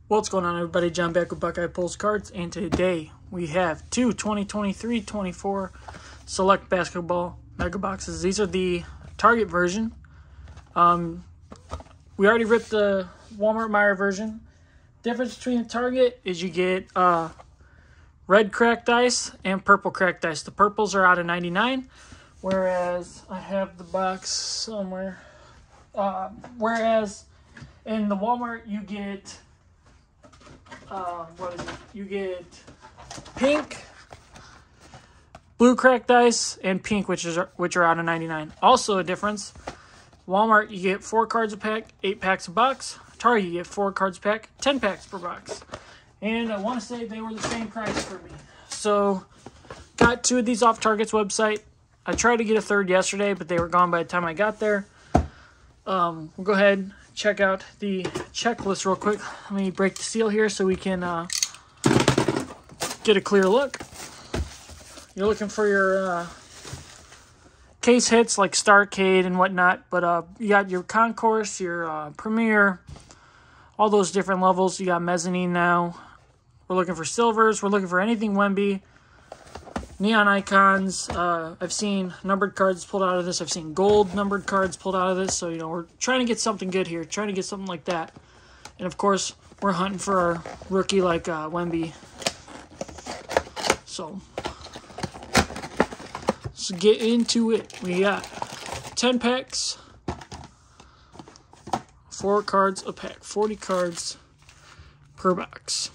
What's going on, everybody? John back with Buckeye Pulls Cards, and today we have two 2023-24 Select Basketball Mega Boxes. These are the Target version. We already ripped the Walmart Meyer version. Difference between the Target is you get red cracked ice and purple cracked ice. The purples are out of 99, whereas I have the box somewhere. Whereas in the Walmart you get you get pink, blue cracked ice, and pink, which are out of 99. Also a difference. Walmart, you get 4 cards a pack, 8 packs a box. Target, you get 4 cards a pack, 10 packs per box. And I want to say they were the same price for me. So, got 2 of these off Target's website. I tried to get a third yesterday, but they were gone by the time I got there. We'll go ahead and check out the checklist real quick. Let me break the seal here so we can get a clear look. You're looking for your case hits like Starcade and whatnot, but you got your Concourse, your Premier, all those different levels. You got Mezzanine now. We're looking for silvers. We're looking for anything Wemby. Neon icons. I've seen numbered cards pulled out of this. I've seen gold numbered cards pulled out of this. So, we're trying to get something good here. Trying to get something like that. And, of course, we're hunting for our rookie like Wemby. So, let's get into it. We got 10 packs. 4 cards a pack. 40 cards per box.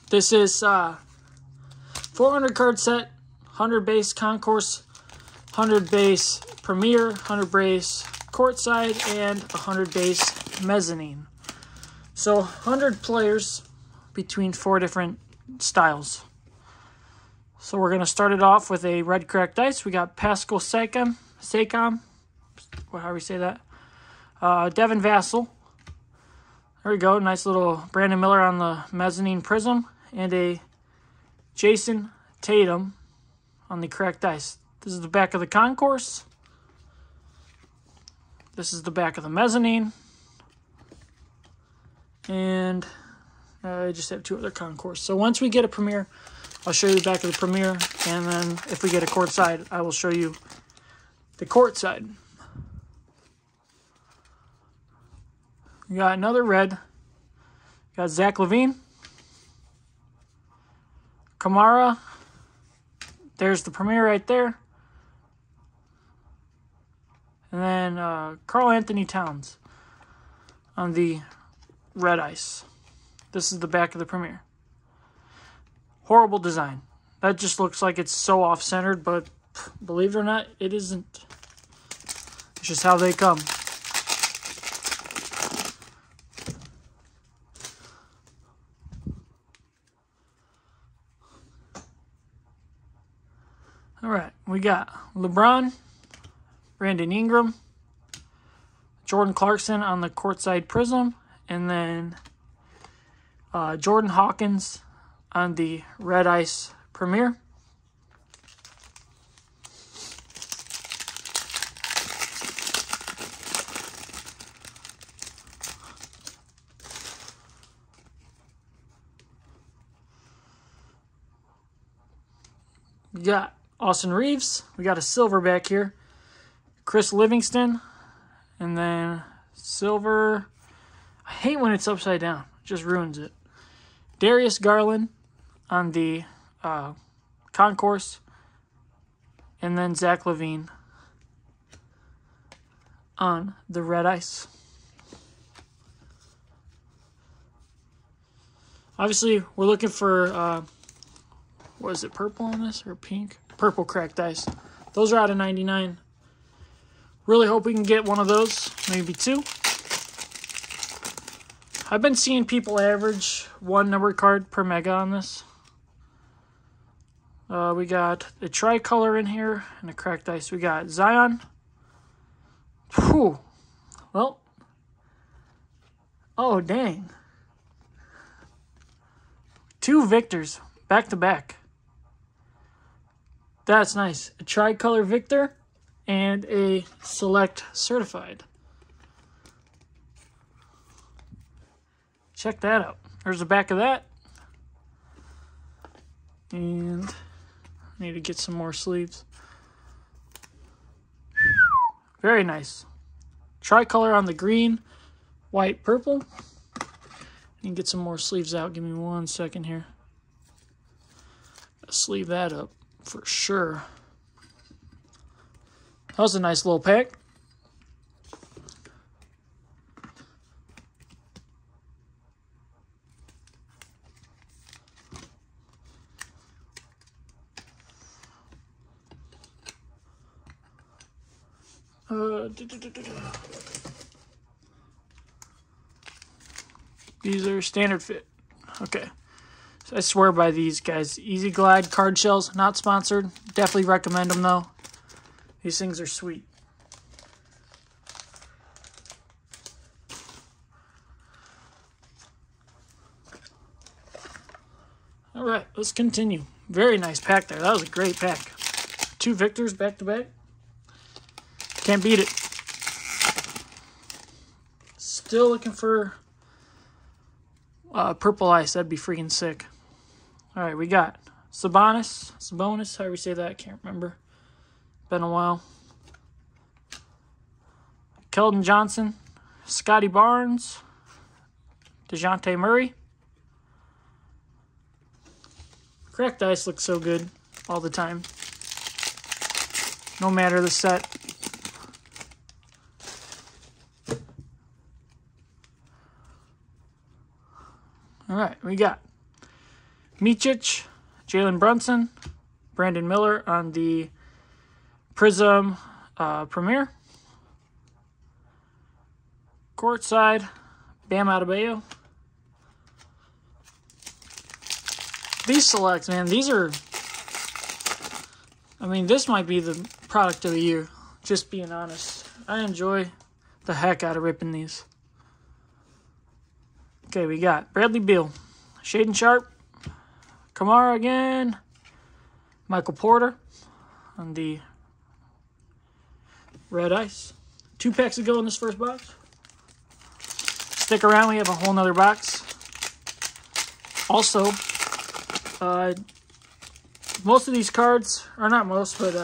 This is 400 card set, 100 base Concourse, 100 base Premier, 100 base Courtside, and 100 base Mezzanine. So 100 players between 4 different styles. So we're going to start it off with a red cracked ice. We got Pascal Siakam, however you say that. Devin Vassell. There we go. Nice little Brandon Miller on the Mezzanine Prism. And a Jason Tatum on the cracked ice. This is the back of the Concourse. This is the back of the Mezzanine. And I just have 2 other Concourse. So once we get a Premier, I'll show you the back of the Premier. And then if we get a Courtside, I will show you the Courtside. We got another red. We got Zach LaVine. Kamara. There's the Premier right there. And then Karl Anthony Towns on the red ice. This is the back of the Premier. Horrible design. That just looks like it's so off-centered, but believe it or not, it isn't. It's just how they come. All right, we got LeBron, Brandon Ingram, Jordan Clarkson on the Courtside Prism, and then Jordan Hawkins on the Red Ice Premier. We got Austin Reeves. We got a silver back here. Chris Livingston. And then silver. I hate when it's upside down. It just ruins it. Darius Garland on the Concourse. And then Zach LaVine on the red ice. Obviously, we're looking for, what is it, purple on this or pink? Purple cracked ice. Those are out of 99. Really hope we can get one of those, maybe 2. I've been seeing people average 1 numbered card per mega on this. We got a tricolor in here and a cracked ice. We got Zion. Whew. Well. Oh, dang. 2 Victors back to back. That's nice. A tricolor Victor and a Select Certified. check that out. There's the back of that. And I need to get some more sleeves. Very nice. Tricolor on the green, white, purple. You can get some more sleeves out. Give me 1 second here. Sleeve that up for sure. That was a nice little pack. These are standard fit. Okay. So I swear by these guys. Easy Glide card shells, not sponsored. Definitely recommend them though. These things are sweet. All right, let's continue. Very nice pack there. That was a great pack. 2 Victors back to back. Can't beat it. Still looking for purple ice. That'd be freaking sick. All right, we got Sabonis, however you say that, I can't remember. Been a while. Keldon Johnson, Scotty Barnes, DeJounte Murray. Cracked ice looks so good all the time. No matter the set. All right, we got Micic, Jalen Brunson, Brandon Miller on the Prism Premier. Courtside, Bam Adebayo. These selects, man, these are, I mean, this might be the product of the year, just being honest. I enjoy the heck out of ripping these. Okay, we got Bradley Beal, Shaedon Sharpe, Kamara again, Michael Porter on the red ice. 2 packs to go in this first box. Stick around, we have a whole nother box. Also, most of these cards, or not most, but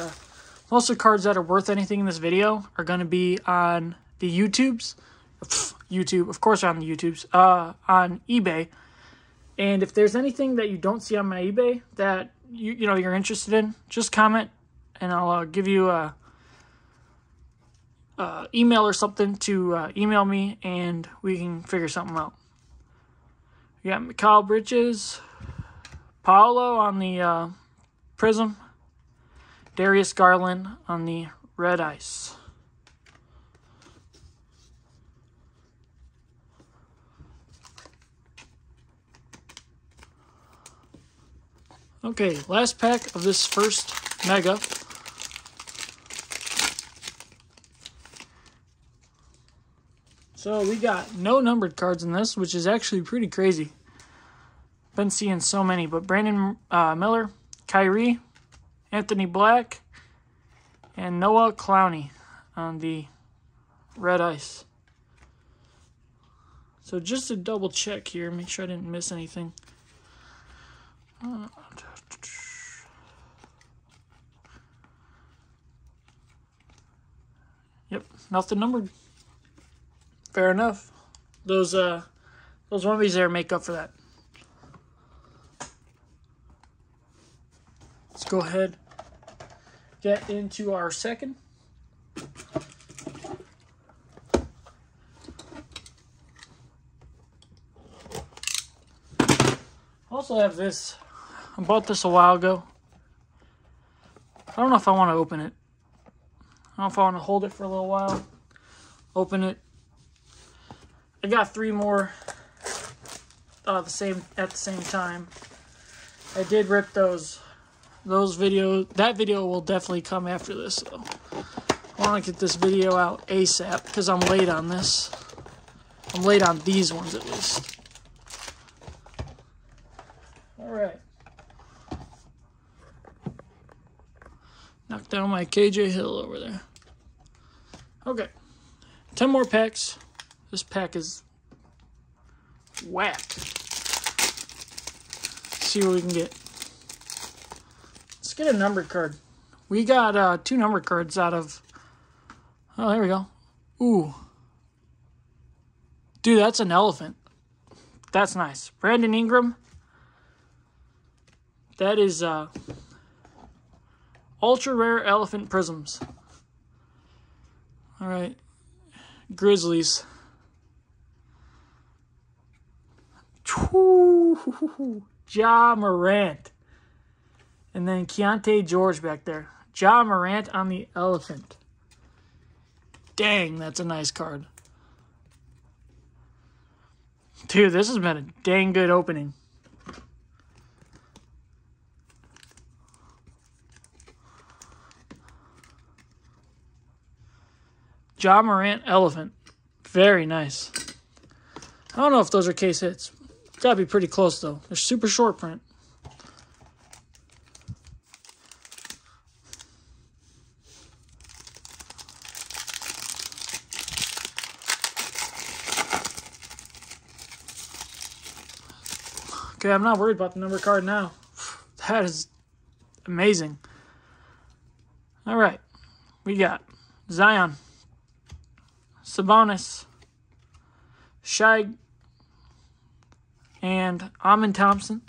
most of the cards that are worth anything in this video are going to be on the YouTubes. YouTube, of course, on the YouTubes, on eBay. And if there's anything that you don't see on my eBay that you know you're interested in, just comment, and I'll give you a email or something to email me, and we can figure something out. We got Mikal Bridges, Paolo on the Prism, Darius Garland on the red ice. Okay, last pack of this first mega. So we got no numbered cards in this, which is actually pretty crazy. Been seeing so many, but Brandon Miller, Kyrie, Anthony Black, and Noah Clowney on the red ice. So just to double check here, make sure I didn't miss anything. Yep, nothing numbered. Fair enough. Those Wembys there make up for that. Let's go ahead, get into our second. Also have this. I bought this a while ago. I don't know if I want to open it. I don't know if I want to hold it for a little while. Open it. I got 3 more at the same time. I did rip those videos. That video will definitely come after this, though. I want to get this video out ASAP because I'm late on this. I'm late on these ones at least. All right. Knock down my KJ Hill over there. Okay. 10 more packs. This pack is Whack. See what we can get. Let's get a numbered card. We got 2 numbered cards out of... Oh, there we go. Ooh. Dude, that's an elephant. That's nice. Brandon Ingram. That is ultra rare elephant prisms. All right. Grizzlies. Ja Morant. And then Keontae George back there. Ja Morant on the elephant. Dang, that's a nice card. Dude, this has been a dang good opening. Ja Morant elephant. Very nice. I don't know if those are case hits. Gotta be pretty close, though. They're super short print. Okay, I'm not worried about the number card now. That is amazing. All right. We got Zion, Sabonis, Shai, and Amin Thompson.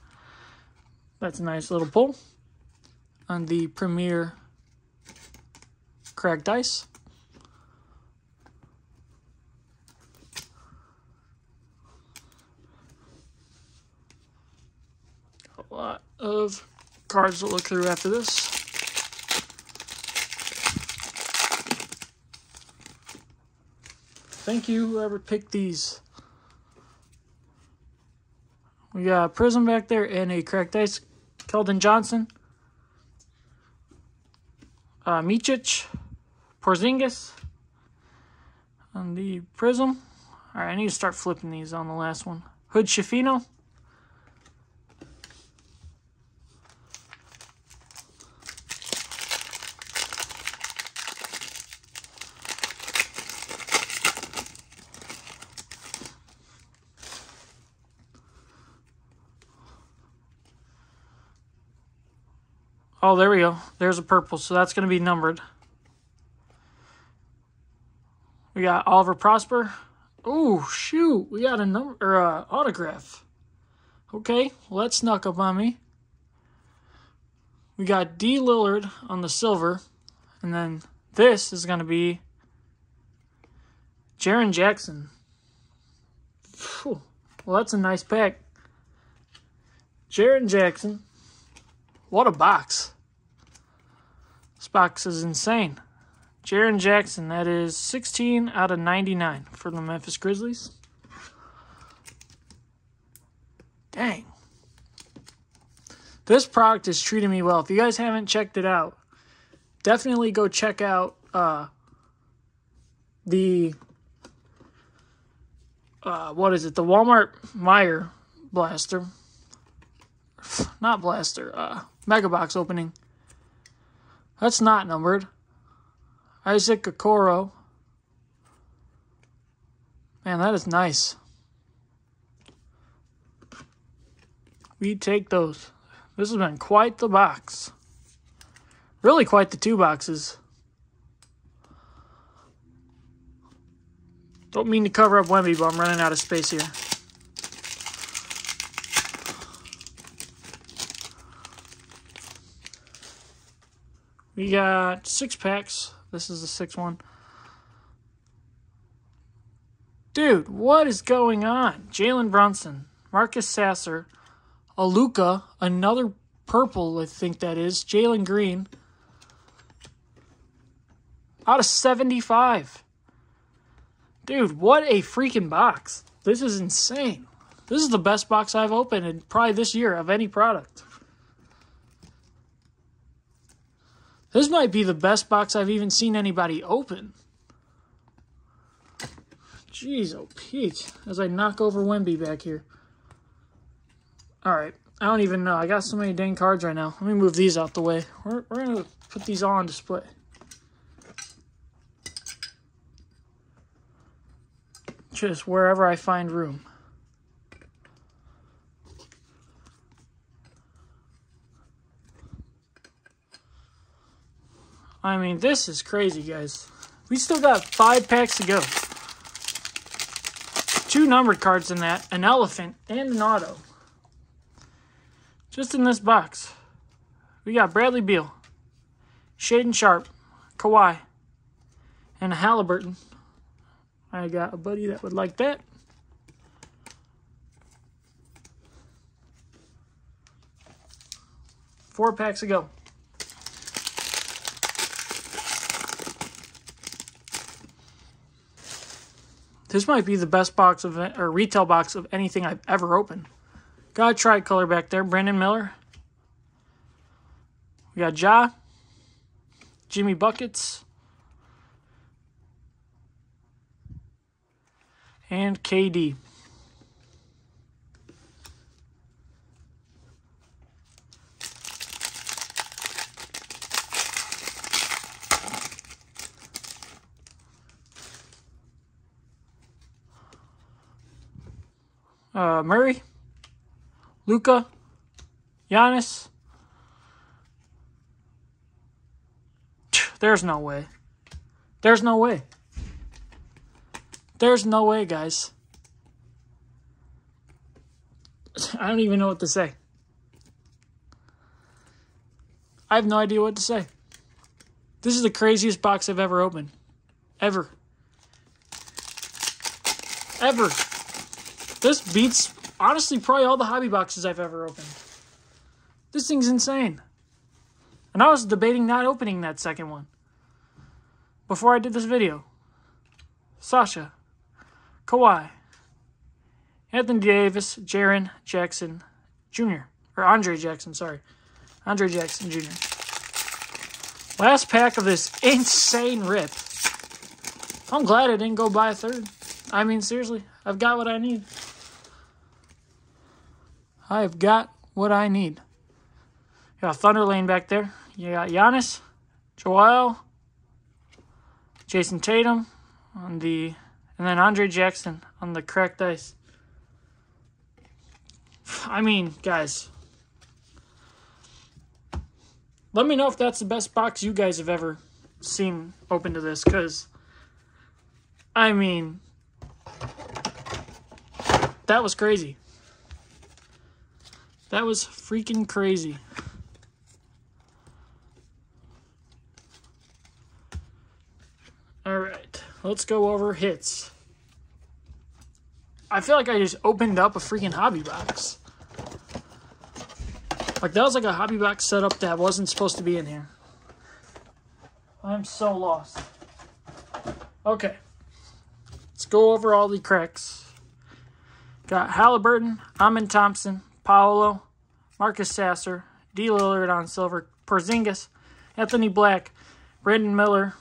That's a nice little pull on the Premier Cracked Ice. A lot of cards to look through after this. Thank you, whoever picked these. We got a Prism back there and a Cracked Ice. Keldon Johnson. Micic. Porzingis. On the Prism. Alright, I need to start flipping these on the last one. Hood Schifino. Oh, there we go. There's a purple, so that's going to be numbered. We got Oliver Prosper. Oh, shoot. We got a number or autograph. Okay, well, that snuck up on me. We got D. Lillard on the silver. And then this is going to be Jaren Jackson. Whew. Well, that's a nice pack. Jaren Jackson. What a box. This box is insane. Jaren Jackson, that is 16 out of 99 for the Memphis Grizzlies. Dang. This product is treating me well. If you guys haven't checked it out, definitely go check out the what is it? The Walmart Meyer Blaster. Not Blaster. Mega Box opening. That's not numbered. Isaac Okoro. Man, that is nice. We take those. This has been quite the box. Really quite the 2 boxes. Don't mean to cover up Wemby, but I'm running out of space here. We got 6 packs. This is the 6th one. Dude, what is going on? Jalen Brunson, Marcus Sasser, Aluka, another purple, I think that is. Jalen Green. Out of 75. Dude, what a freaking box. This is insane. This is the best box I've opened in probably this year of any product. This might be the best box I've even seen anybody open. Jeez, oh Pete. As I knock over Wemby back here. Alright, I don't even know. I got so many dang cards right now. Let me move these out the way. We're going to put these all on display. Just wherever I find room. I mean, this is crazy, guys. We still got 5 packs to go. 2 numbered cards in that, an elephant, and an auto. Just in this box. We got Bradley Beal, Shaden Sharp, Kawhi, and a Halliburton. I got a buddy that would like that. Four packs to go. This might be the best box of or retail box of anything I've ever opened. Got a tricolor back there, Brandon Miller. We got Ja, Jimmy Buckets, and KD. Murray, Luka, Giannis. There's no way. There's no way. There's no way, guys. I don't even know what to say. I have no idea what to say. This is the craziest box I've ever opened. Ever. Ever. This beats, honestly, probably all the hobby boxes I've ever opened. This thing's insane. And I was debating not opening that second one before I did this video. Sasha, Kawhi, Anthony Davis, Jaren Jackson Jr. Or Andre Jackson, sorry. Andre Jackson Jr. Last pack of this insane rip. I'm glad I didn't go buy a third. I mean, seriously, I've got what I need. I've got what I need. You got Thunder Lane back there. You got Giannis, Joel, Jason Tatum on the, and then Andre Jackson on the cracked ice. I mean, guys, let me know if that's the best box you guys have ever seen open to this, because, I mean, that was crazy. That was freaking crazy. Alright, let's go over hits. I feel like I just opened up a freaking hobby box. Like, that was like a hobby box setup that wasn't supposed to be in here. I'm so lost. Okay. Let's go over all the cracks. Got Halliburton, Amin Thompson, Paolo, Marcus Sasser, D. Lillard on silver, Porzingis, Anthony Black, Brandon Miller,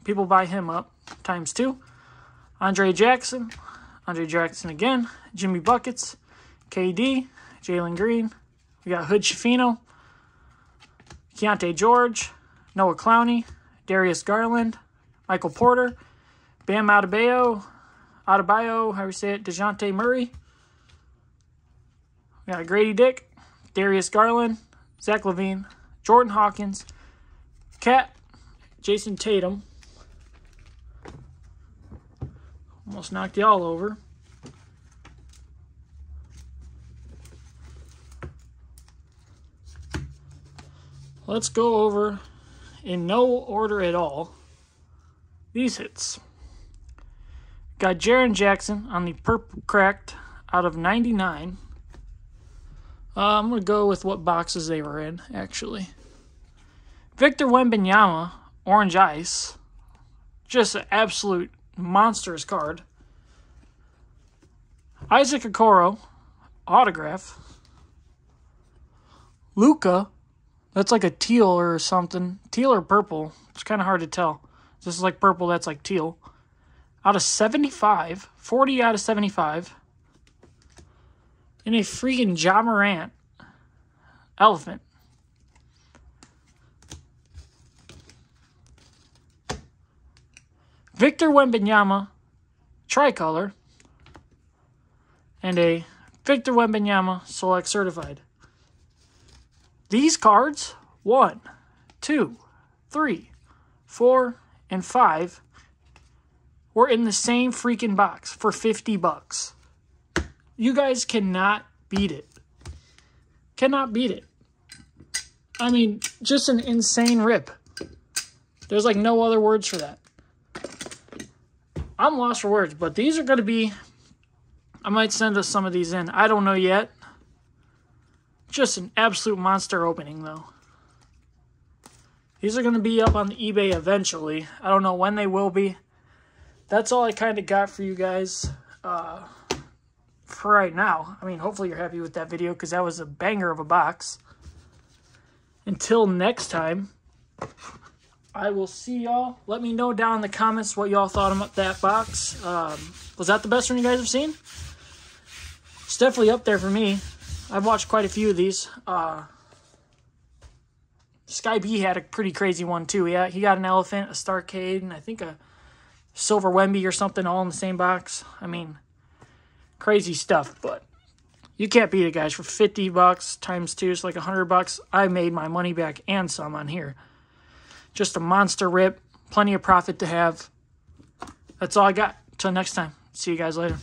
people buy him up, ×2, Andre Jackson again, Jimmy Buckets, KD, Jalen Green, we got Hood Schifino, Keontae George, Noah Clowney, Darius Garland, Michael Porter, Bam Adebayo, however you say it, DeJounte Murray, we got Grady Dick, Darius Garland, Zach LaVine, Jordan Hawkins, Cat, Jason Tatum. Almost knocked y'all over. Let's go over, in no order at all, these hits. Got Jaren Jackson on the purple cracked out of 99. I'm going to go with what boxes they were in, actually. Victor Wembanyama, orange ice. Just an absolute monstrous card. Isaac Okoro, autograph. Luka, that's like a teal or something. Teal or purple. It's kind of hard to tell. This is like purple, that's like teal. Out of 75. 40 out of 75. In a freaking Ja Morant elephant. Victor Wembanyama tricolor. And a Victor Wembanyama Select Certified. These cards, 1, 2, 3, 4, and 5 were in the same freaking box for $50. You guys cannot beat it. Cannot beat it. I mean, just an insane rip. There's like no other words for that. I'm lost for words, but these are going to be... I might send us some of these in. I don't know yet. Just an absolute monster opening, though. These are going to be up on the eBay eventually. I don't know when they will be. That's all I kind of got for you guys for right now. I mean, hopefully you're happy with that video because that was a banger of a box. Until next time, I will see y'all. Let me know down in the comments what y'all thought about that box. Was that the best one you guys have seen? It's definitely up there for me. I've watched quite a few of these. Sky B had a pretty crazy one too. Yeah, he got an elephant, a Starcade, and I think a silver Wemby or something all in the same box. I mean, crazy stuff, but you can't beat it, guys. For $50 times 2, it's like $100. I made my money back and some on here. Just a monster rip. Plenty of profit to have. That's all I got. Until next time. See you guys later.